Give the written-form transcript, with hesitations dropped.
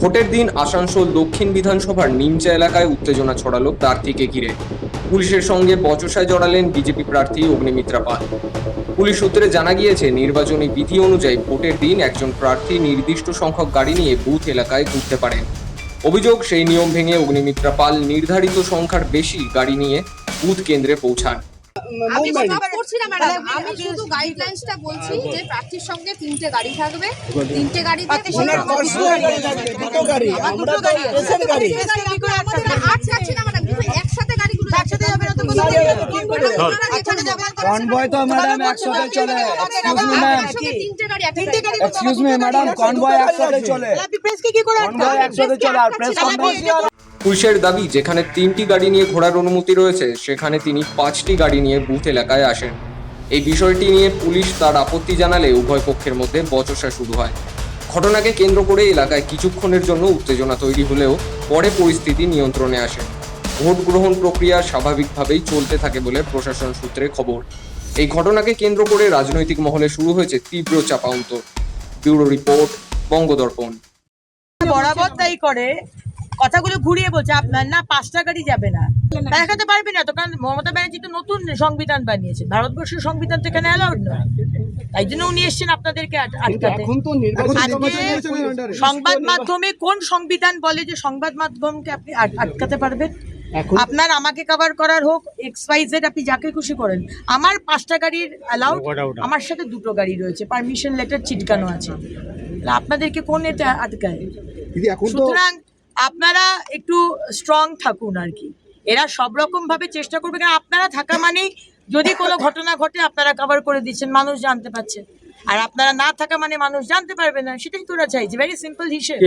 ভোটের দিন আসানসোল দক্ষিণ বিধানসভার নিমচা এলাকায় উত্তেজনা ছড়ালো প্রার্থীকে ঘিরে। পুলিশের সঙ্গে বচসায় জড়ালেন বিজেপি প্রার্থী অগ্নিমিত্রা পাল। পুলিশ সূত্রে জানা গিয়েছে, নির্বাচনী বিধি অনুযায়ী ভোটের দিন একজন প্রার্থী নির্দিষ্ট সংখ্যক গাড়ি নিয়ে বুথ এলাকায় ঘুরতে পারেন। অভিযোগ, সেই নিয়ম ভেঙে অগ্নিমিত্রা পাল নির্ধারিত সংখ্যার বেশি গাড়ি নিয়ে বুথ কেন্দ্রে পৌঁছান। আমি স্টপ করছি না ম্যাডাম, আমি শুধু গাইডলাইন্সটা বলছি যে প্রার্থীর সঙ্গে 3টে গাড়ি থাকবে, 3টে গাড়িতে আটকাচ্ছি না ম্যাডাম, কিন্তু একসাথে গাড়িগুলো একসাথে যাবে না তো কনভয় তো ম্যাডাম একসাথে চলে। এক্সকিউজ মি ম্যাডাম, কনভয় একসাথে চলে। কনভয় একসাথে চলে আর প্রেস কনভয়। পুলিশের দাবি, যেখানে 3টি গাড়ি নিয়ে ঘোরার অনুমতি রয়েছে, সেখানে তিনি 5টি গাড়ি নিয়ে বুথ এলাকায় আসেন। এই বিষয়টি নিয়ে পুলিশ তার আপত্তি জানালে উভয় পক্ষের মধ্যে বচসা শুরু হয়। ঘটনাকে কেন্দ্র করে এলাকায় কিছুক্ষণের জন্য উত্তেজনা তৈরি হলেও পরে পরিস্থিতি নিয়ন্ত্রণে আসে। ভোট গ্রহণ প্রক্রিয়া স্বাভাবিকভাবেই চলতে থাকে বলে প্রশাসন সূত্রে খবর। এই ঘটনাকে কেন্দ্র করে রাজনৈতিক মহলে শুরু হয়েছে তীব্র চাপাউন্তর। Bureau report, বঙ্গদর্পণ। বরাবর তাই করে, কথাগুলো ঘুরিয়ে বলছে আপনার না 5টা গাড়ি যাবে না, দেখাতে পারবে না তো। কারণ মমতা ব্যানার্জি তো নতুন সংবিধান বানিয়েছে, ভারতবর্ষের সংবিধান তো এখানে অ্যালাউড নয়, তাই জন্য উনি এসছেন আপনাদেরকে আটকাতে। সংবাদ মাধ্যমে কোন সংবিধান বলে যে সংবাদ মাধ্যমকে আপনি আটকাতে পারবেন? আপনার আমাকে কভার করার হোক, XYZ, আপনি যাকে খুশি করেন। আমার 5টা গাড়ির অ্যালাউড, আমার সাথে 2টো গাড়ি রয়েছে, পারমিশন লেটার ছিটকানো আছে। আপনাদেরকে কোন এটা আটকায়? সুতরাং আপনারা একটু স্ট্রং থাকুন আর কি। এরা সব রকম ভাবে চেষ্টা করবে, কারণ আপনারা থাকা মানেই যদি কোনো ঘটনা ঘটে আপনারা কভার করে দিচ্ছেন, মানুষ জানতে পারছে। আর আপনারা না থাকা মানে মানুষ জানতে পারবে না, সেটাই তোরা চাইছে। ভেরি সিম্পল হিসেবে।